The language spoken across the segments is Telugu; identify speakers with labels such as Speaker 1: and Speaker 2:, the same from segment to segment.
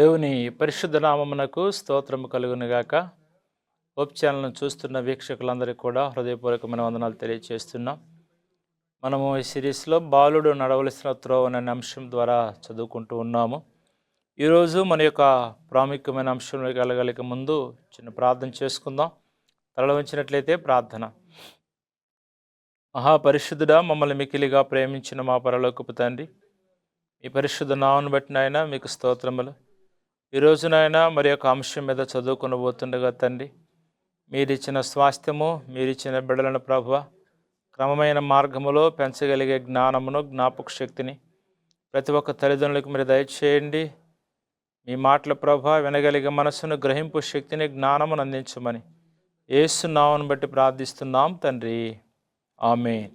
Speaker 1: దేవుని పరిశుద్ధ నామమునకు స్తోత్రము కలుగునుగాక. హోప్ ఛానల్ను చూస్తున్న వీక్షకులందరికీ కూడా హృదయపూర్వకమైన వందనాలు తెలియజేస్తున్నాం. మనము ఈ సిరీస్లో బాలుడు నడవలసిన త్రోవ అనే అంశం ద్వారా చదువుకుంటూ ఉన్నాము. ఈరోజు మన యొక్క ప్రాముఖ్యమైన అంశంలోకి వెళ్ళగలిగే ముందు చిన్న ప్రార్థన చేసుకుందాం. తల వంచినట్లయితే ప్రార్థన. మహాపరిశుద్ధుడా, మమ్మల్ని మికిలిగా ప్రేమించిన మా పరలోకపు తండ్రి, ఈ పరిశుద్ధ నామమును బట్టి నాయన మీకు స్తోత్రములు. ఈరోజునైనా మరి యొక్క అంశం మీద చదువుకునబోతుండగా తండ్రి, మీరిచ్చిన స్వాస్థ్యము, మీరిచ్చిన బిడ్డలను ప్రభువ క్రమమైన మార్గములో పెంచగలిగే జ్ఞానమును, జ్ఞాపక శక్తిని ప్రతి ఒక్క తల్లిదండ్రులకు మీరు దయచేయండి. మీ మాటల ప్రభు వినగలిగే మనసును, గ్రహింపు శక్తిని, జ్ఞానమును అందించమని యేసు నామమును బట్టి ప్రార్థిస్తున్నాం తండ్రి, ఆమేన్.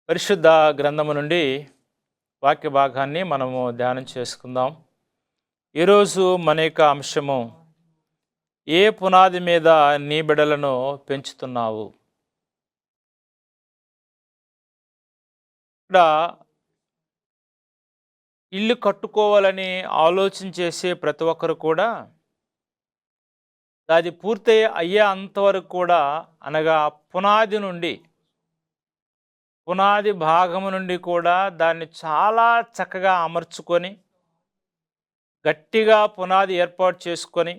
Speaker 1: పరిశుద్ధ గ్రంథము నుండి వాక్య భాగాన్ని మనము ధ్యానం చేసుకుందాం. ఈరోజు మన యొక్క అంశము, ఏ పునాది మీద నీ బిడ్డలను పెంచుతున్నావు? ఇక్కడ ఇల్లు కట్టుకోవాలని ఆలోచన చేసే ప్రతి ఒక్కరు కూడా అది పూర్తి అయ్యే అంతవరకు కూడా, అనగా పునాది భాగము నుండి కూడా దాన్ని చాలా చక్కగా అమర్చుకొని, గట్టిగా పునాది ఏర్పాటు చేసుకొని,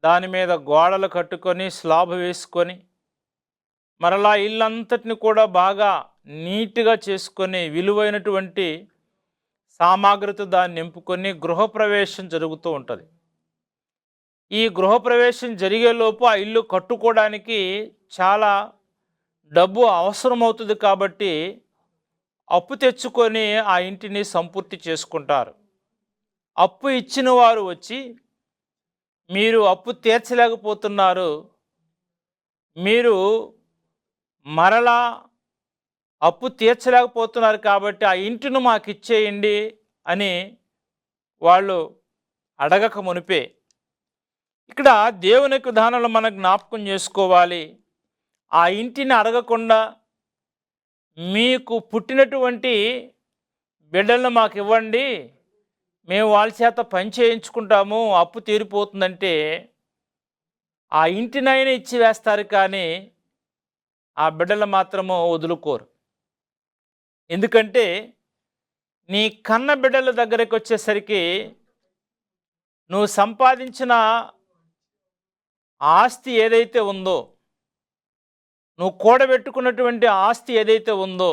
Speaker 1: దాని మీద గోడలు కట్టుకొని, స్లాబ్ వేసుకొని, మరలా ఇల్లంతటిని కూడా బాగా నీట్గా చేసుకొని, విలువైనటువంటి సామాగ్రితో దాన్ని నింపుకొని గృహప్రవేశం జరుగుతూ ఉంటుంది. ఈ గృహప్రవేశం జరిగేలోపు ఆ ఇల్లు కట్టుకోవడానికి చాలా డబ్బు అవసరమవుతుంది. కాబట్టి అప్పు తెచ్చుకొని ఆ ఇంటిని సంపూర్తి చేసుకుంటారు. అప్పు ఇచ్చిన వారు వచ్చి, మీరు అప్పు తీర్చలేకపోతున్నారు, మీరు మరలా అప్పు తీర్చలేకపోతున్నారు కాబట్టి ఆ ఇంటిని మాకు ఇచ్చేయండి అని వాళ్ళు అడగక మునిపే, ఇక్కడ దేవుని విధానంలో మనం జ్ఞాపకం చేసుకోవాలి. ఆ ఇంటిని అడగకుండా మీకు పుట్టినటువంటి బిడ్డలను మాకు ఇవ్వండి, మేము వాళ్ళ చేత పని చేయించుకుంటాము, అప్పు తీరిపోతుందంటే ఆ ఇంటినైనా ఇచ్చి వేస్తారు, కానీ ఆ బిడ్డలు మాత్రము వదులుకోరు. ఎందుకంటే నీ కన్న బిడ్డల దగ్గరికి వచ్చేసరికి నువ్వు సంపాదించిన ఆస్తి ఏదైతే ఉందో, నువ్వు కూడబెట్టుకున్నటువంటి ఆస్తి ఏదైతే ఉందో,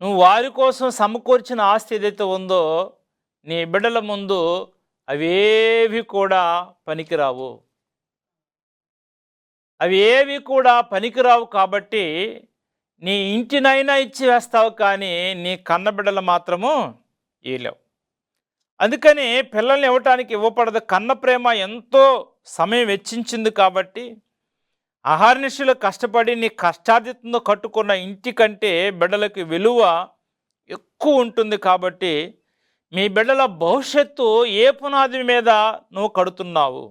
Speaker 1: నువ్వు వారి కోసం సమకూర్చిన ఆస్తి ఏదైతే ఉందో, నీ బిడ్డల ముందు అవేవి కూడా పనికిరావు. అవి ఏవి కూడా పనికిరావు. కాబట్టి నీ ఇంటినైనా ఇచ్చి వేస్తావు, కానీ నీ కన్న బిడ్డలు మాత్రము ఇవ్వలేవు. అందుకని పిల్లల్ని ఇవ్వటానికి ఇవ్వబడదు. కన్న ప్రేమ ఎంతో సమయం వెచ్చించింది కాబట్టి, అహర్నిశలు కష్టపడి నీ కష్టార్జితంతో కట్టుకున్న ఇంటి కంటే బిడ్డలకు విలువ ఎక్కువ ఉంటుంది. కాబట్టి మీ బిడ్డల భవిష్యత్తు ఏ పునాది మీద నువ్వు కడుతున్నావు?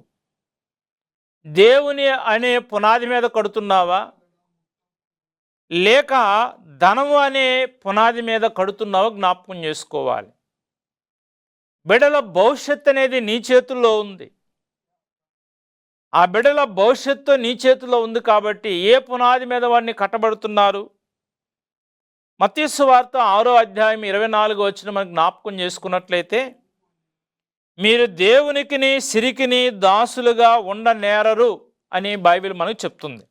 Speaker 1: దేవుని అనే పునాది మీద కడుతున్నావా, లేక ధనము అనే పునాది మీద కడుతున్నావా? జ్ఞాపకం చేసుకోవాలి. బిడ్డల భవిష్యత్తు అనేది నీ చేతుల్లో ఉంది. ఆ బిడ్డల భవిష్యత్తు నీ చేతిలో ఉంది. కాబట్టి ఏ పునాది మీద వాడిని కట్టబడుతున్నారు? మత్తయి సువార్త 6వ అధ్యాయం 24వ వచనం మనం జ్ఞాపకం చేసుకున్నట్లయితే, మీరు దేవునికిని సిరికిని దాసులుగా ఉండనేరరు అని బైబిల్ మనకు చెప్తుంది.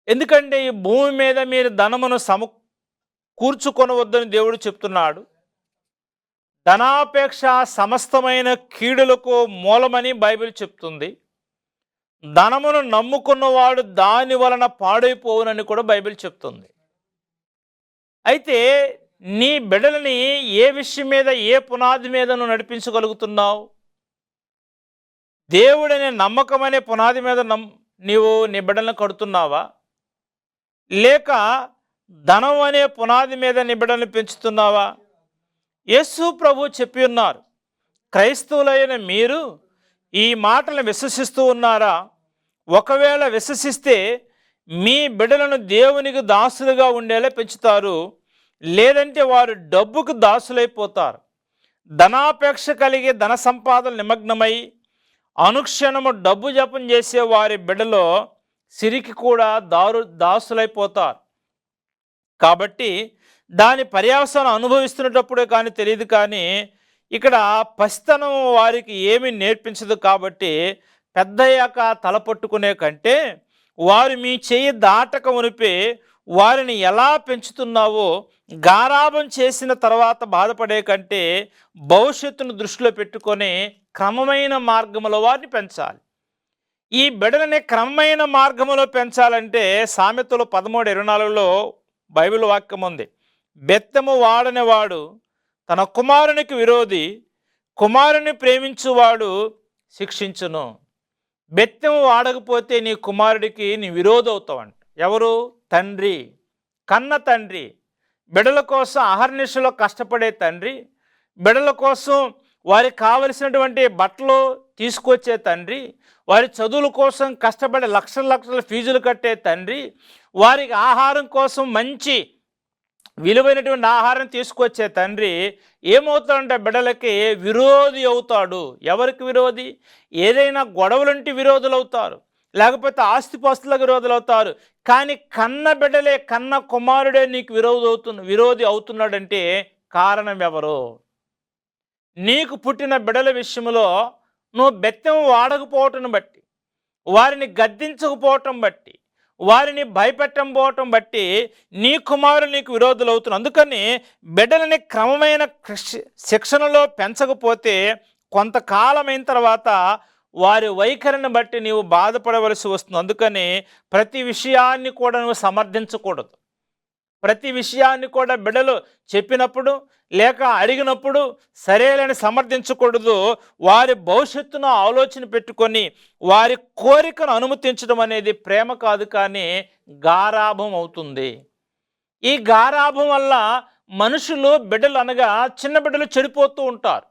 Speaker 1: ఎందుకంటే ఈ భూమి మీద మీరు ధనమును కూర్చుకొనవద్దని దేవుడు చెప్తున్నాడు. ధనాపేక్ష సమస్తమైన కీడులకు మూలమని బైబిల్ చెప్తుంది. ధనమును నమ్ముకున్నవాడు దాని వలన పాడైపోవునని కూడా బైబిల్ చెప్తుంది. అయితే నీ బిడ్డలని ఏ విషయం మీద, ఏ పునాది మీద నువ్వు నడిపించగలుగుతున్నావు? దేవుడనే నమ్మకం అనే పునాది మీద నీవు నీ బిడ్డలను కడుతున్నావా, లేక ధనం అనే పునాది మీద నీ బిడ్డలను పెంచుతున్నావా? యేసు ప్రభు చెప్పి ఉన్నారు, క్రైస్తవులైన మీరు ఈ మాటలను విశ్వసిస్తూ ఉన్నారా? ఒకవేళ విశ్వసిస్తే మీ బిడ్డలను దేవునికి దాసులుగా ఉండేలా పెంచుతారు. లేదంటే వారు డబ్బుకు దాసులైపోతారు. ధనాపేక్ష కలిగి ధన సంపాదన నిమగ్నమై అనుక్షణము డబ్బు జపం చేసే వారి బిడ్డలో సిరికి కూడా దాసులైపోతారు. కాబట్టి దాని పర్యవసానం అనుభవిస్తున్నప్పుడే కానీ తెలియదు. కానీ ఇక్కడ పసితనం వారికి ఏమీ నేర్పించదు. కాబట్టి పెద్దయ్యాక తలపట్టుకునే కంటే వారు మీ చెయ్యి దాటక ఉనిపే వారిని ఎలా పెంచుతున్నావో గారాబం చేసిన తర్వాత బాధపడే కంటే భవిష్యత్తును దృష్టిలో పెట్టుకొని క్రమమైన మార్గంలో వారిని పెంచాలి. ఈ బిడ్డలని క్రమమైన మార్గంలో పెంచాలంటే సామెతలు 13:24లో బైబిల్ వాక్యం ఉంది. బెత్తము వాడని వాడు తన కుమారునికి విరోధి, కుమారుని ప్రేమించువాడు శిక్షించును. బెత్తము వాడకపోతే నీ కుమారుడికి నీ విరోధి అవుతావంట. ఎవరు? తండ్రి, కన్న తండ్రి. బిడ్డల కోసం అహర్నిశలో కష్టపడే తండ్రి, బిడ్డల కోసం వారికి కావలసినటువంటి బట్టలు తీసుకొచ్చే తండ్రి, వారి చదువుల కోసం కష్టపడే లక్షల ఫీజులు కట్టే తండ్రి, వారికి ఆహారం కోసం మంచి విలువైనటువంటి ఆహారం తీసుకొచ్చే తండ్రి ఏమవుతాడంటే బిడ్డలకి విరోధి అవుతాడు. ఎవరికి విరోధి? ఏదైనా గొడవలుంటే విరోధులు అవుతారు, లేకపోతే ఆస్తిపాస్తులకు విరోధులు అవుతారు. కానీ కన్న బిడ్డలే, కన్న కుమారుడే నీకు విరోధి అవుతున్నాడంటే కారణం ఎవరు? నీకు పుట్టిన బిడ్డల విషయంలో నువ్వు బెత్తం వాడకపోవటం బట్టి, వారిని గద్దించకపోవటం బట్టి, వారిని భయపెట్టకపోవటం బట్టి నీ కుమారులు నీకు విరోధులు అవుతున్నారు. అందుకని బిడ్డలని క్రమమైన శిక్షణలో పెంచకపోతే కొంతకాలమైన తర్వాత వారి వైఖరిని బట్టి నీవు బాధపడవలసి వస్తుంది. అందుకని ప్రతి విషయాన్ని కూడా నువ్వు సమర్థించకూడదు. ప్రతి విషయాన్ని కూడా బిడ్డలు చెప్పినప్పుడు లేక అడిగినప్పుడు సరేలని సమర్థించకూడదు. వారి భవిష్యత్తును ఆలోచన పెట్టుకొని వారి కోరికను అనుమతించడం అనేది ప్రేమ కాదు, కానీ గారాభం అవుతుంది. ఈ గారాభం వల్ల మనుషులు, బిడ్డలు అనగా చిన్న బిడ్డలు చెడిపోతూ ఉంటారు.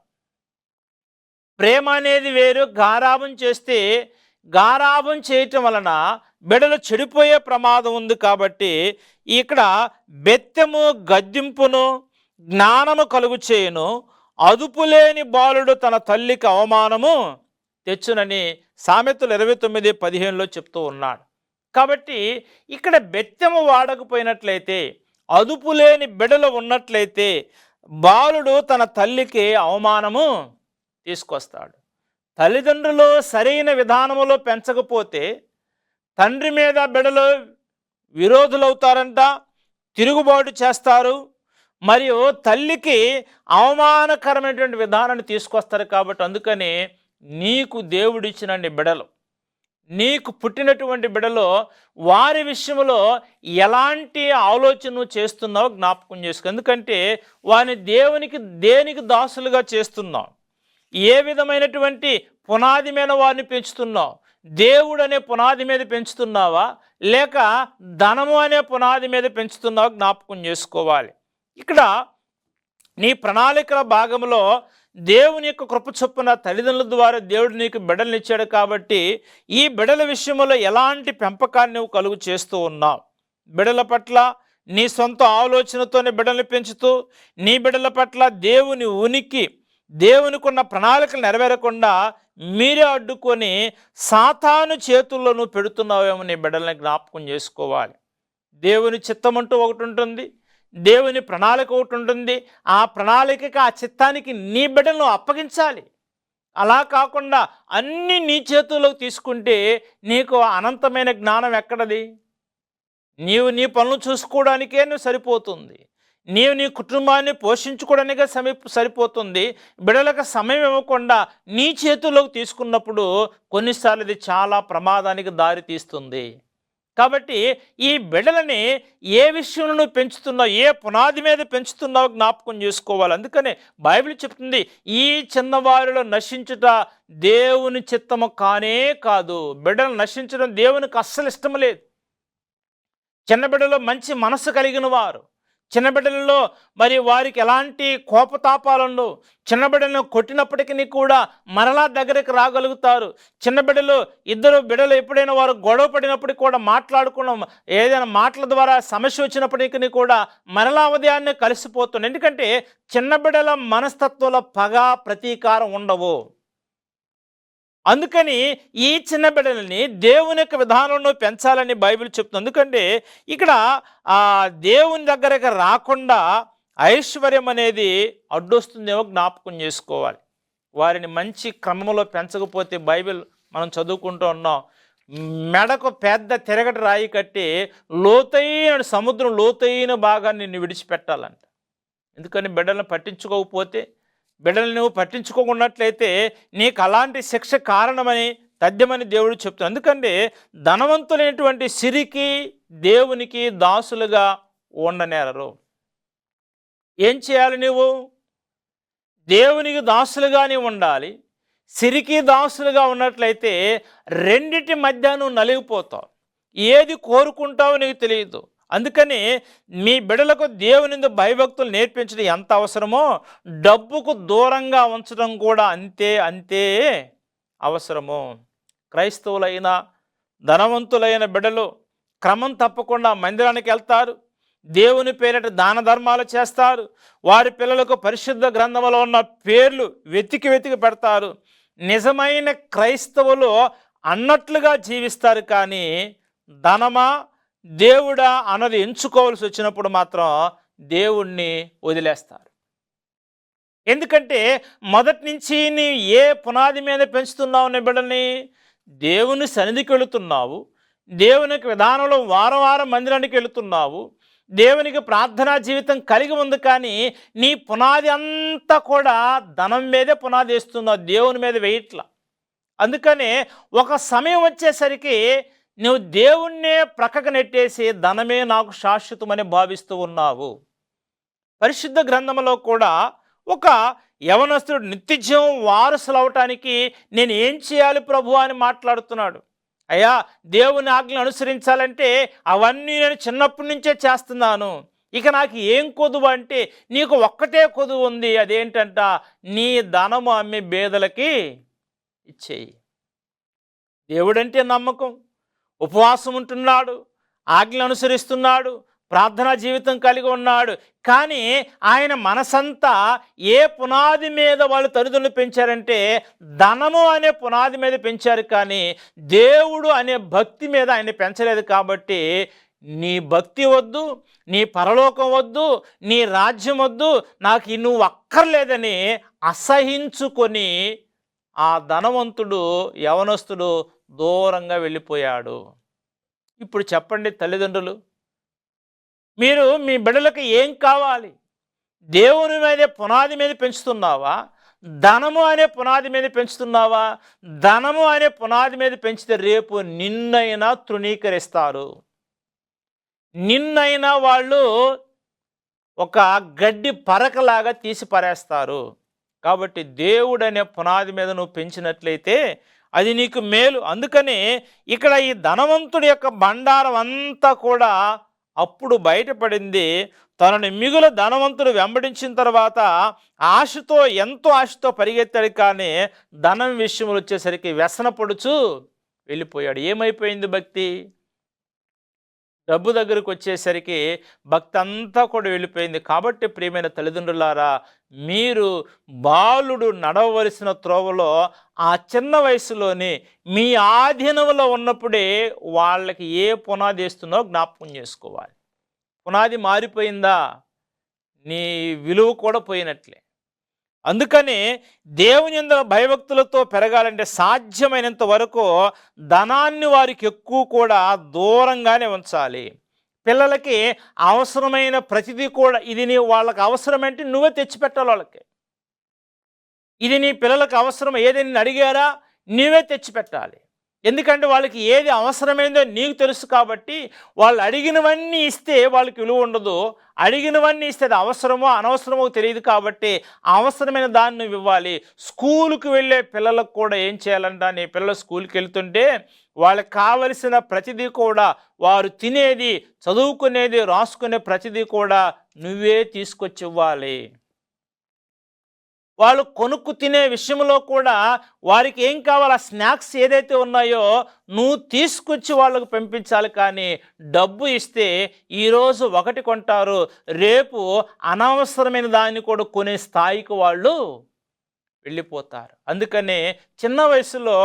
Speaker 1: ప్రేమ అనేది వేరు, గారాభం చేస్తే గారాభం చేయటం వలన బిడ్డలు చెడిపోయే ప్రమాదం ఉంది. కాబట్టి ఇక్కడ బెత్తము గద్దింపును జ్ఞానము కలుగు చేయును, అదుపులేని బాలుడు తన తల్లికి అవమానము తెచ్చునని సామెతలు 29:15లో చెప్తూ ఉన్నాడు. కాబట్టి ఇక్కడ బెత్తము వాడకపోయినట్లయితే, అదుపులేని బిడ్డలు ఉన్నట్లయితే బాలుడు తన తల్లికి అవమానము తీసుకొస్తాడు. తల్లిదండ్రులు సరైన విధానములో పెంచకపోతే తండ్రి మీద బిడ్డలు విరోధులవుతారంట, తిరుగుబాటు చేస్తారు, మరియు తల్లికి అవమానకరమైనటువంటి విధానాన్ని తీసుకొస్తారు. కాబట్టి అందుకని నీకు దేవుడిచ్చిన బిడ్డలు, నీకు పుట్టినటువంటి బిడ్డలు, వారి విషయంలో ఎలాంటి ఆలోచన చేస్తున్నావు జ్ఞాపకం చేసుకో. ఎందుకంటే వారిని దేనికి దాసులుగా చేస్తున్నావు? ఏ విధమైనటువంటి పునాది మీద వారిని పెంచుతున్నావు? దేవుడు అనే పునాది మీద పెంచుతున్నావా, లేక ధనము అనే పునాది మీద పెంచుతున్నావా జ్ఞాపకం చేసుకోవాలి. ఇక్కడ నీ ప్రణాళికల భాగంలో దేవుని యొక్క కృప చొప్పున తల్లిదండ్రుల ద్వారా దేవుడు నీకు బిడ్డలను ఇచ్చాడు. కాబట్టి ఈ బిడ్డల విషయంలో ఎలాంటి పెంపకాన్ని నువ్వు కలుగు చేస్తూ ఉన్నావు? బిడ్డల పట్ల నీ సొంత ఆలోచనతోనే బిడ్డల్ని పెంచుతూ, నీ బిడ్డల పట్ల దేవుని ఉనికి, దేవునికి ఉన్న ప్రణాళికలు నెరవేరకుండా మీరే అడ్డుకొని సాతాను చేతుల్లో నువ్వు పెడుతున్నావేమో నీ బిడ్డల్ని జ్ఞాపకం చేసుకోవాలి. దేవుని చిత్తం అంటూ ఒకటి ఉంటుంది, దేవుని ప్రణాళిక ఒకటి ఉంటుంది. ఆ ప్రణాళికకి, ఆ చిత్తానికి నీ బిడ్డలను అప్పగించాలి. అలా కాకుండా అన్నీ నీ చేతుల్లోకి తీసుకుంటే నీకు అనంతమైన జ్ఞానం ఎక్కడది? నీవు నీ పనులు చూసుకోవడానికే నువ్వు సరిపోతుంది, నీవు నీ కుటుంబాన్ని పోషించుకోవడానికే సరిపోతుంది. బిడ్డలకు సమయం ఇవ్వకుండా నీ చేతుల్లోకి తీసుకున్నప్పుడు కొన్నిసార్లు ఇది చాలా ప్రమాదానికి దారి తీస్తుంది. కాబట్టి ఈ బిడ్డలని ఏ విషయంలో నువ్వు పెంచుతున్నావు, ఏ పునాది మీద పెంచుతున్నావు జ్ఞాపకం చేసుకోవాలి. అందుకనే బైబిల్ చెప్తుంది, ఈ చిన్నవారిలో నశించుట దేవుని చిత్తము కానే కాదు. బిడ్డలు నశించడం దేవునికి అస్సలు ఇష్టం లేదు. చిన్న బిడ్డలో మంచి మనసు కలిగిన వారు, చిన్న బిడ్డలలో మరి వారికి ఎలాంటి కోపతాపాలను, చిన్న బిడ్డలను కొట్టినప్పటికీ కూడా మరలా దగ్గరికి రాగలుగుతారు. చిన్న బిడ్డలు ఇద్దరు బిడ్డలు ఎప్పుడైనా వారు గొడవ పడినప్పటికీ కూడా మాట్లాడుకున్న ఏదైనా మాటల ద్వారా సమస్య వచ్చినప్పటికీ కూడా మరలా ఉదయాన్నే కలిసిపోతుంది. ఎందుకంటే చిన్న బిడ్డల మనస్తత్వంలో పగ ప్రతీకారం ఉండవు. అందుకని ఈ చిన్న బిడ్డలని దేవుని యొక్క విధానంలో పెంచాలని బైబిల్ చెప్తుంది. ఎందుకంటే ఇక్కడ దేవుని దగ్గరకు రాకుండా ఐశ్వర్యం అనేది అడ్డొస్తుందేమో జ్ఞాపకం చేసుకోవాలి. వారిని మంచి క్రమంలో పెంచకపోతే బైబిల్ మనం చదువుకుంటూ ఉన్నాం, మెడకు పెద్ద తిరగటి రాయి కట్టి లోతైన సముద్రం లోతైన భాగాన్ని నిన్ను విడిచిపెట్టాలంట. ఎందుకని బిడ్డలను పట్టించుకోకపోతే, బిడ్డలు నువ్వు పట్టించుకోకున్నట్లయితే నీకు అలాంటి శిక్ష కారణమని తథ్యమని దేవుడు చెప్తాడు. ఎందుకంటే ధనవంతులైనటువంటి సిరికి దేవునికి దాసులుగా ఉండనేరరు. ఏం చేయాలి? నువ్వు దేవునికి దాసులుగానే ఉండాలి. సిరికి దాసులుగా ఉన్నట్లయితే రెండిటి మధ్య నువ్వు నలిగిపోతావు. ఏది కోరుకుంటావో నీకు తెలియదు. అందుకని మీ బిడ్డలకు దేవుని భయభక్తులు నేర్పించడం ఎంత అవసరమో డబ్బుకు దూరంగా ఉంచడం కూడా అంతే అవసరము. క్రైస్తవులైన ధనవంతులైన బిడ్డలు క్రమం తప్పకుండా మందిరానికి వెళ్తారు, దేవుని పేరిట దాన ధర్మాలు చేస్తారు, వారి పిల్లలకు పరిశుద్ధ గ్రంథంలో ఉన్న పేర్లు వెతికి పెడతారు. నిజమైన క్రైస్తవులు అన్నట్లుగా జీవిస్తారు. కానీ ధనమా దేవుడా అన్నది ఎంచుకోవాల్సి వచ్చినప్పుడు మాత్రం దేవుణ్ణి వదిలేస్తారు. ఎందుకంటే మొదటి నుంచి నీ ఏ పునాది మీద పెంచుతున్నావు నీ బిడ్డల్ని? దేవుని సన్నిధికి వెళుతున్నావు, దేవునికి విధానంలో వారం మందిరానికి వెళుతున్నావు, దేవునికి ప్రార్థనా జీవితం కలిగి ఉంది. కానీ నీ పునాది అంతా కూడా ధనం మీదే పునాది వేస్తున్నావు, దేవుని మీద వేయట్లా. అందుకనే ఒక సమయం వచ్చేసరికి నువ్వు దేవుణ్ణే ప్రక్కకు నెట్టేసి ధనమే నాకు శాశ్వతమని భావిస్తూ ఉన్నావు. పరిశుద్ధ గ్రంథంలో కూడా ఒక యవనస్తుడు నిత్యజీవం వారసులు అవటానికి నేను ఏం చేయాలి ప్రభు అని మాట్లాడుతున్నాడు. అయ్యా, దేవుని ఆజ్ఞలు అనుసరించాలంటే అవన్నీ నేను చిన్నప్పటి నుంచే చేస్తున్నాను, ఇక నాకు ఏం కొదువు అంటే నీకు ఒక్కటే కొదువు ఉంది, అదేంటంట నీ ధనము అమ్మి బేదలకి ఇచ్చేయి. దేవుడంటే నమ్మకం, ఉపవాసం ఉంటున్నాడు, ఆజ్ఞలు అనుసరిస్తున్నాడు, ప్రార్థనా జీవితం కలిగి ఉన్నాడు. కానీ ఆయన మనసంతా ఏ పునాది మీద వాళ్ళు తల్లిదండ్రులు పెంచారంటే ధనము అనే పునాది మీద పెంచారు. కానీ దేవుడు అనే భక్తి మీద ఆయన పెంచలేదు. కాబట్టి నీ భక్తి వద్దు, నీ పరలోకం వద్దు, నీ రాజ్యం వద్దు, నాకు నువ్వు అక్కర్లేదని అసహించుకొని ఆ ధనవంతుడు యవనస్తుడు దూరంగా వెళ్ళిపోయాడు. ఇప్పుడు చెప్పండి తల్లిదండ్రులు, మీరు మీ బిడ్డలకు ఏం కావాలి? దేవుని మీద పునాది మీద పెంచుతున్నావా? ధనము అనే పునాది మీద పెంచుతున్నావా? ధనము అనే పునాది మీద పెంచితే రేపు నిన్నైనా తృణీకరిస్తారు, నిన్నైనా వాళ్ళు ఒక గడ్డి పరకలాగా తీసి పారేస్తారు. కాబట్టి దేవుడు అనే పునాది మీద నువ్వు పెంచినట్లయితే అది నీకు మేలు. అందుకని ఇక్కడ ఈ ధనవంతుడి యొక్క బండారం అంతా కూడా అప్పుడు బయటపడింది. తనని మిగులు ధనవంతుడు వెంబడించిన తర్వాత ఎంతో ఆశతో పరిగెత్తాడు. కానీ ధనం విషయంలో వచ్చేసరికి వ్యసనపడుచు వెళ్ళిపోయాడు. ఏమైపోయింది భక్తి? డబ్బు దగ్గరకు వచ్చేసరికి భక్తి అంతా కూడా వెళ్ళిపోయింది. కాబట్టి ప్రియమైన తల్లిదండ్రులారా, మీరు బాలుడు నడవవలసిన త్రోవలో ఆ చిన్న వయసులోనే మీ ఆధీనంలో ఉన్నప్పుడే వాళ్ళకి ఏ పునాది వేస్తుందో జ్ఞాపకం చేసుకోవాలి. పునాది మారిపోయిందా నీ విలువ కూడా పోయినట్లే. అందుకని దేవుని యందు భయభక్తులతో పెరగాలంటే సాధ్యమైనంత వరకు ధనాన్ని వారికి ఎక్కువ కూడా దూరంగానే ఉంచాలి. పిల్లలకి అవసరమైన ప్రతిదీ కూడా ఇది వాళ్ళకి అవసరమంటే నువ్వే తెచ్చిపెట్టాలి. వాళ్ళకి ఇది నీ పిల్లలకు అవసరం, ఏదైనా అడిగారా నీవే తెచ్చిపెట్టాలి. ఎందుకంటే వాళ్ళకి ఏది అవసరమైందో నీకు తెలుసు. కాబట్టి వాళ్ళు అడిగినవన్నీ ఇస్తే వాళ్ళకి విలువ ఉండదు, అడిగినవన్నీ ఇస్తే అది అవసరమో అనవసరమో తెలియదు. కాబట్టి అవసరమైన దాన్ని నువ్వు ఇవ్వాలి. స్కూలుకు వెళ్ళే పిల్లలకు కూడా ఏం చేయాలంట, నీ పిల్లలు స్కూల్కి వెళ్తుంటే వాళ్ళకి కావలసిన ప్రతిదీ కూడా, వారు తినేది, చదువుకునేది, రాసుకునే ప్రతిదీ కూడా నువ్వే తీసుకొచ్చి ఇవ్వాలి. వాళ్ళు కొనుక్కు తినే విషయంలో కూడా వారికి ఏం కావాలో ఆ స్నాక్స్ ఏదైతే ఉన్నాయో నువ్వు తీసుకొచ్చి వాళ్ళకు పంపించాలి. కానీ డబ్బు ఇస్తే ఈరోజు ఒకటి కొంటారు, రేపు అనవసరమైన దాన్ని కూడా కొనే స్థాయికి వాళ్ళు వెళ్ళిపోతారు. అందుకనే చిన్న వయసులో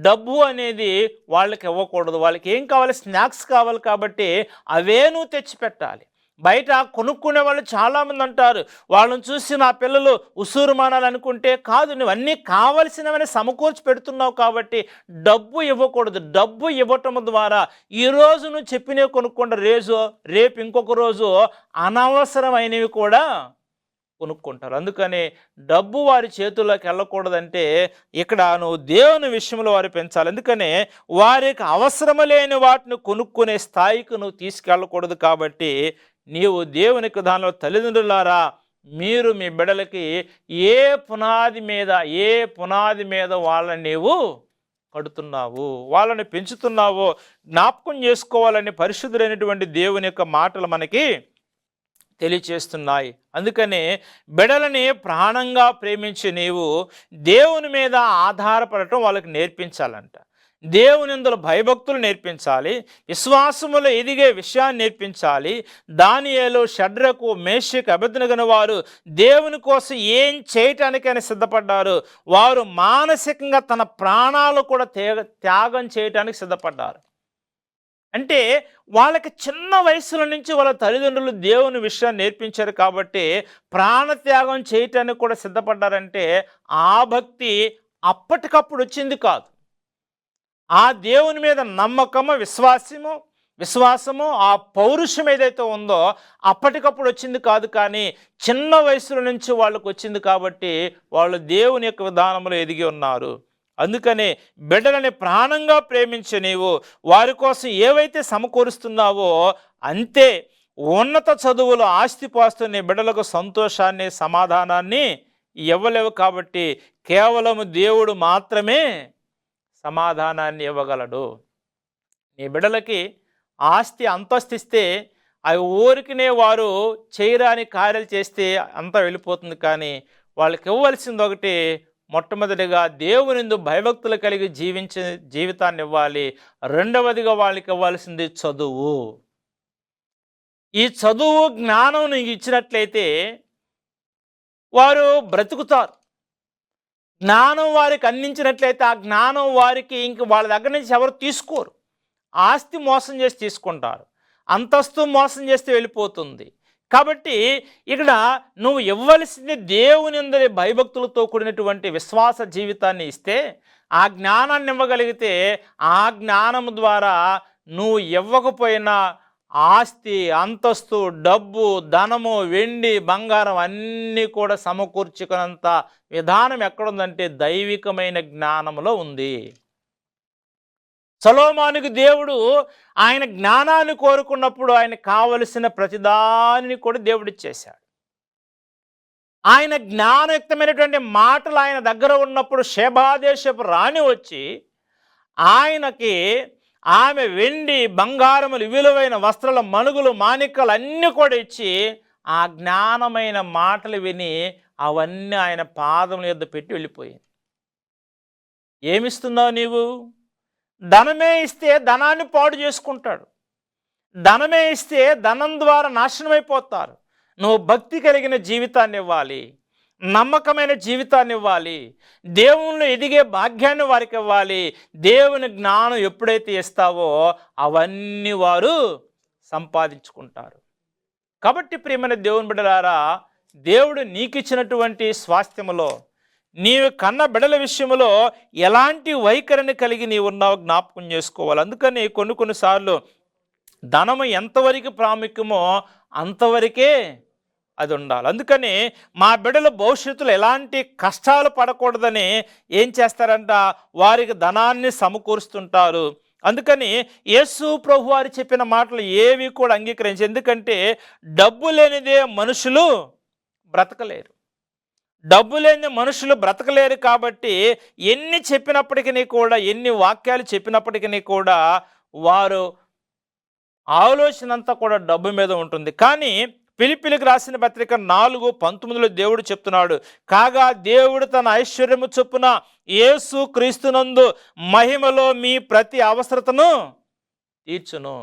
Speaker 1: డబ్బు అనేది వాళ్ళకి ఇవ్వకూడదు. వాళ్ళకి ఏం కావాలి? స్నాక్స్ కావాలి. కాబట్టి అవే నువ్వు తెచ్చిపెట్టాలి. బయట కొనుక్కునే వాళ్ళు చాలామంది అంటారు, వాళ్ళని చూసి నా పిల్లలు ఉసూరు మానాలనుకుంటే కాదు, నువ్వు అన్నీ కావలసినవని సమకూర్చి పెడుతున్నావు. కాబట్టి డబ్బు ఇవ్వకూడదు. డబ్బు ఇవ్వటం ద్వారా ఈరోజు నువ్వు చెప్పినవి కొనుక్కుండా రేపు ఇంకొక రోజు అనవసరమైనవి కూడా కొనుక్కుంటారు. అందుకని డబ్బు వారి చేతుల్లోకి వెళ్ళకూడదంటే ఇక్కడ నువ్వు దేవుని విషయంలో వారు పెంచాలి. అందుకనే వారికి అవసరము లేని వాటిని కొనుక్కునే స్థాయికి నువ్వు తీసుకెళ్ళకూడదు. కాబట్టి నీవు దేవునికి దానిలో తల్లిదండ్రులారా, మీరు మీ బిడ్డలకి ఏ పునాది మీద వాళ్ళని నీవు కడుతున్నావు, వాళ్ళని పెంచుతున్నావో జ్ఞాపకం చేసుకోవాలని పరిశుద్ధులైనటువంటి దేవుని యొక్క మాటలు మనకి తెలియచేస్తున్నాయి. అందుకనే బిడ్డలని ప్రాణంగా ప్రేమించి నీవు దేవుని మీద ఆధారపడటం వాళ్ళకి నేర్పించాలంట. దేవునిందులో భయభక్తులు నేర్పించాలి, విశ్వాసములో ఎదిగే విషయాన్ని నేర్పించాలి. దానియేలు, షడ్రకు, మేషకు, అబేద్నెగోను వారు దేవుని కోసం ఏం చేయటానికైనా సిద్ధపడ్డారు. వారు మానసికంగా తన ప్రాణాలు కూడా త్యాగం చేయటానికి సిద్ధపడ్డారు. అంటే వాళ్ళకి చిన్న వయసుల నుంచి వాళ్ళ తల్లిదండ్రులు దేవుని విషయాన్ని నేర్పించారు. కాబట్టి ప్రాణత్యాగం చేయటానికి కూడా సిద్ధపడ్డారంటే ఆ భక్తి అప్పటికప్పుడు వచ్చింది కాదు. ఆ దేవుని మీద నమ్మకము, విశ్వాసము, ఆ పౌరుషం ఏదైతే ఉందో అప్పటికప్పుడు వచ్చింది కాదు. కానీ చిన్న వయసుల నుంచి వాళ్ళకు వచ్చింది. కాబట్టి వాళ్ళు దేవుని యొక్క విధానంలో ఎదిగి ఉన్నారు. అందుకని బిడ్డలని ప్రాణంగా ప్రేమించే నీవు వారి కోసం ఏవైతే సమకూరుస్తున్నావో అంతే ఉన్నత చదువులు, ఆస్తిపాస్తు నీ బిడ్డలకు సంతోషాన్ని, సమాధానాన్ని ఇవ్వలేవు. కాబట్టి కేవలం దేవుడు మాత్రమే సమాధానాన్ని ఇవ్వగలడు. నీ బిడ్డలకి ఆస్తి, అంతస్తుస్తే అవి ఊరికినే వారు చేయరాని కార్యాలు చేస్తే అంతా వెళ్ళిపోతుంది. కానీ వాళ్ళకి ఇవ్వవలసింది ఒకటి, మొట్టమొదటిగా దేవునిందు భయభక్తులు కలిగి జీవించే జీవితాన్ని ఇవ్వాలి. రెండవదిగా వాళ్ళకి ఇవ్వాల్సింది చదువు. ఈ చదువు, జ్ఞానం నీకు ఇచ్చినట్లయితే వారు బ్రతుకుతారు. జ్ఞానం వారికి అందించినట్లయితే ఆ జ్ఞానం వారికి ఇంక వాళ్ళ దగ్గర నుంచి ఎవరు తీసుకోరు. ఆస్తి మోసం చేసి తీసుకుంటారు, అంతస్తు మోసం చేస్తే వెళ్ళిపోతుంది. కాబట్టి ఇక్కడ నువ్వు ఇవ్వవలసింది దేవుని యందు భయభక్తులతో కూడినటువంటి విశ్వాస జీవితాన్ని ఇస్తే, ఆ జ్ఞానాన్ని ఇవ్వగలిగితే ఆ జ్ఞానం ద్వారా నువ్వు ఇవ్వకపోయినా ఆస్తి, అంతస్తు, డబ్బు, ధనము, వెండి, బంగారం అన్నీ కూడా సమకూర్చుకున్నంత విధానం ఎక్కడుందంటే దైవికమైన జ్ఞానంలో ఉంది. సొలొమోనుకు దేవుడు ఆయన జ్ఞానాన్ని కోరుకున్నప్పుడు ఆయన కావలసిన ప్రతిదానిని కూడా దేవుడిచ్చేశాడు. ఆయన జ్ఞానయుక్తమైనటువంటి మాటలు ఆయన దగ్గర ఉన్నప్పుడు షేబాదేశపు రాణి వచ్చి ఆయనకి ఆమె వెండి, బంగారములు, విలువైన వస్త్రాల మణుగులు, మాణిక్యాలు అన్నీ కూడా ఇచ్చి ఆ జ్ఞానమైన మాటలు విని అవన్నీ ఆయన పాదముల యొద్ద పెట్టి వెళ్ళిపోయింది. ఏమిస్తున్నావు నీవు? ధనమే ఇస్తే ధనాన్ని పాడు చేసుకుంటాడు. ధనమే ఇస్తే ధనం ద్వారా నాశనమైపోతారు. నువ్వు భక్తి కలిగిన జీవితాన్ని ఇవ్వాలి, నమ్మకమైన జీవితాన్ని ఇవ్వాలి, దేవుళ్ళు ఎదిగే భాగ్యాన్ని వారికి ఇవ్వాలి. దేవుని జ్ఞానం ఎప్పుడైతే ఇస్తావో అవన్నీ వారు సంపాదించుకుంటారు. కాబట్టి ప్రియమైన దేవుని బిడ్డలారా, దేవుడు నీకు ఇచ్చినటువంటి స్వాస్థ్యములో, నీవు కన్న బిడ్డల విషయంలో ఎలాంటి వైఖరిని కలిగి నీవు ఉన్నావు జ్ఞాపకం చేసుకోవాలి. అందుకని కొన్నిసార్లు ధనము ఎంతవరకు ప్రాముఖ్యమో అంతవరకే అది ఉండాలి. అందుకని మా బిడ్డల భవిష్యత్తులో ఎలాంటి కష్టాలు పడకూడదని ఏం చేస్తారంట, వారికి ధనాన్ని సమకూరుస్తుంటారు. అందుకని యేసు ప్రభు వారు చెప్పిన మాటలు ఏవి కూడా అంగీకరించి, ఎందుకంటే డబ్బు లేనిదే మనుషులు బ్రతకలేరు. డబ్బు లేని మనుషులు బ్రతకలేరు కాబట్టి ఎన్ని చెప్పినప్పటికీ కూడా, ఎన్ని వాక్యాలు చెప్పినప్పటికీ కూడా వారు ఆలోచన అంతా కూడా డబ్బు మీద ఉంటుంది. కానీ ఫిలిప్పీయులకు రాసిన పత్రిక 4:19 దేవుడు చెప్తున్నాడు, కాగా దేవుడు తన ఐశ్వర్యము చొప్పున యేసు క్రీస్తునందు మహిమలో మీ ప్రతి అవసరతను తీర్చును.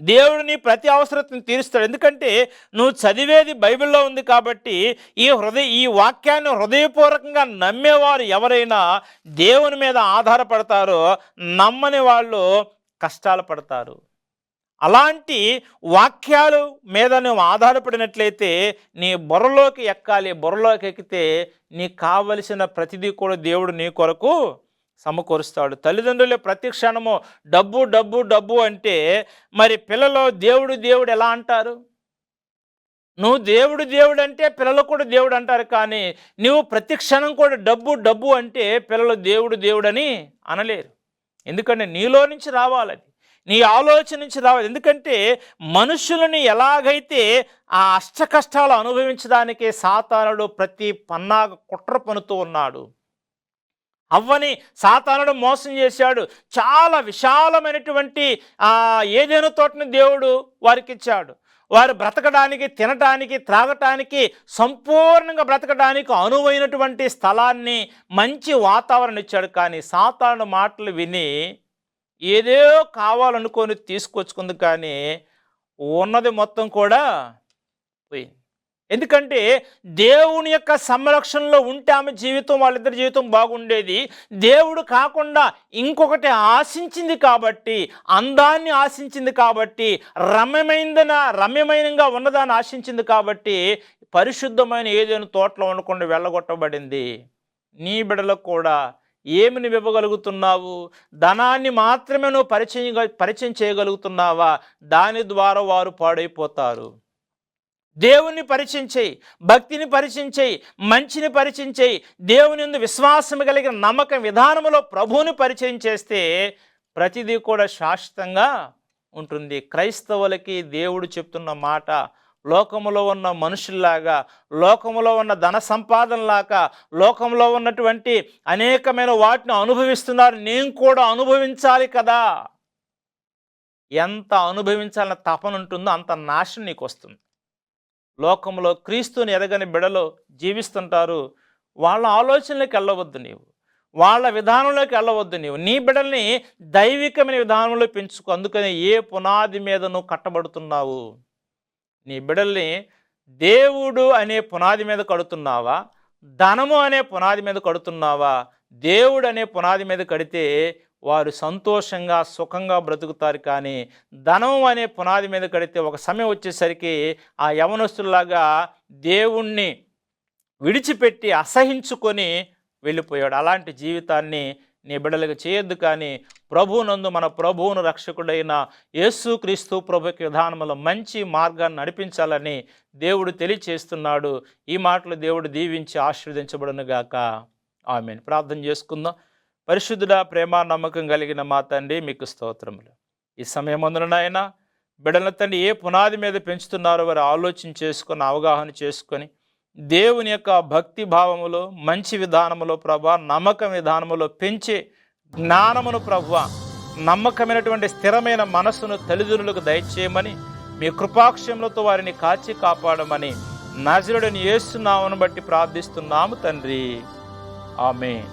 Speaker 1: దేవుడు నీ ప్రతి అవసరతను తీరుస్తాడు. ఎందుకంటే నువ్వు చదివేది బైబిల్లో ఉంది కాబట్టి ఈ వాక్యాన్ని హృదయపూర్వకంగా నమ్మేవారు ఎవరైనా దేవుని మీద ఆధారపడతారో, నమ్మని వాళ్ళు కష్టాలు పడతారు. అలాంటి వాక్యాలు మీద నువ్వు ఆధారపడినట్లయితే నీ బుర్రలోకి ఎక్కాలి. బుర్రలోకి ఎక్కితే నీకు కావలసిన ప్రతిదీ కూడా దేవుడు నీ కొరకు సమకూరుస్తాడు. తల్లిదండ్రులే ప్రతి క్షణము డబ్బు డబ్బు డబ్బు అంటే మరి పిల్లలు దేవుడు దేవుడు ఎలా అంటారు? నువ్వు దేవుడు దేవుడు అంటే పిల్లలు కూడా దేవుడు అంటారు. కానీ నువ్వు ప్రతి క్షణం కూడా డబ్బు డబ్బు అంటే పిల్లలు దేవుడు దేవుడని అనలేరు. ఎందుకంటే నీలో నుంచి రావాలి, నీ ఆలోచన నుంచి రావాలి. ఎందుకంటే మనుషులని ఎలాగైతే ఆ అష్ట కష్టాలు అనుభవించడానికి సాతానుడు ప్రతి పన్నాగ కుట్ర పనుతూ ఉన్నాడు. అవ్వని సాతానుడు మోసం చేశాడు. చాలా విశాలమైనటువంటి ఏదైనా తోటని దేవుడు వారికి ఇచ్చాడు. వారు బ్రతకడానికి, తినటానికి, త్రాగటానికి, సంపూర్ణంగా బ్రతకడానికి అనువైనటువంటి స్థలాన్ని, మంచి వాతావరణం ఇచ్చాడు. కానీ సాతానుడు మాటలు విని ఏదో కావాలనుకొని తీసుకొచ్చుకుంది, కానీ ఉన్నది మొత్తం కూడా పోయింది. ఎందుకంటే దేవుని యొక్క సంరక్షణలో ఉంటే ఆమె జీవితం, వాళ్ళిద్దరి జీవితం బాగుండేది. దేవుడు కాకుండా ఇంకొకటి ఆశించింది కాబట్టి, అందాన్ని ఆశించింది కాబట్టి, రమ్యమైనగా ఉన్నదాన్ని ఆశించింది కాబట్టి పరిశుద్ధమైన ఏదైనా తోటలో ఉండకుండా వెళ్ళగొట్టబడింది. నీ బిడ్డలకు కూడా ఏమి నువ్వు ఇవ్వగలుగుతున్నావు? ధనాన్ని మాత్రమే నువ్వు పరిచయం చేయగలుగుతున్నావా? దాని ద్వారా వారు పాడైపోతారు. దేవుని పరిచయం చేయి, భక్తిని పరిచయం చేయి, మంచిని పరిచయం చేయి. దేవుని యందు విశ్వాసం కలిగిన నమ్మకం విధానంలో ప్రభువుని పరిచయం చేస్తే ప్రతిదీ కూడా శాశ్వతంగా ఉంటుంది. క్రైస్తవులకి దేవుడు చెప్తున్న మాట, లోకములో ఉన్న మనుషుల్లాగా, లోకములో ఉన్న ధన సంపాదనలాగా, లోకంలో ఉన్నటువంటి అనేకమైన వాటిని అనుభవిస్తున్నారు, నేను కూడా అనుభవించాలి కదా. ఎంత అనుభవించాలన్న తపన ఉంటుందో అంత నాశనం నీకు వస్తుంది. లోకంలో క్రీస్తుని ఎరగని బిడలో జీవిస్తుంటారు. వాళ్ళ ఆలోచనలోకి వెళ్ళవద్దు, నీవు వాళ్ళ విధానంలోకి వెళ్ళవద్దు. నీ బిడల్ని దైవికమైన విధానంలో పెంచుకో. అందుకని ఏ పునాది మీద నువ్వు కట్టబడుతున్నావు? నీ బిడల్ని దేవుడు అనే పునాది మీద కడుతున్నావా? ధనము అనే పునాది మీద కడుతున్నావా? దేవుడు అనే పునాది మీద కడితే వారు సంతోషంగా సుఖంగా బ్రతుకుతారు. కానీ ధనం అనే పునాది మీద కడితే ఒక సమయం వచ్చేసరికి ఆ యవనస్తుల్లాగా దేవుణ్ణి విడిచిపెట్టి అసహించుకొని వెళ్ళిపోయాడు. అలాంటి జీవితాన్ని నీ బిడ్డలకు చేయొద్దు. కానీ ప్రభువునందు మన ప్రభువును రక్షకుడైన యేసుక్రీస్తు ప్రభుకి విధానంలో మంచి మార్గాన్ని నడిపించాలని దేవుడు తెలియచేస్తున్నాడు. ఈ మాటలు దేవుడు దీవించి ఆశీర్వదించబడునుగాక. ఆమేన్. ప్రార్థన చేసుకుందాం. పరిశుద్ధుడా, ప్రేమ నమ్మకం కలిగిన మా తండ్రి, మీకు స్తోత్రములు. ఈ సమయమందున నాయన బిడ్డల తండ్రి ఏ పునాది మీద పెంచుతున్నారో వారు ఆలోచన చేసుకొని, అవగాహన చేసుకొని, దేవుని యొక్క భక్తి భావములో, మంచి విధానములో ప్రభా, నమ్మకం విధానములో పెంచే జ్ఞానమును ప్రభా, నమ్మకమైనటువంటి స్థిరమైన మనస్సును తల్లిదండ్రులకు దయచేయమని, మీ కృపాక్షములతో వారిని కాచి కాపాడమని నజరుడైన యేసు నామమును బట్టి ప్రార్థిస్తున్నాము తండ్రి. ఆమేన్.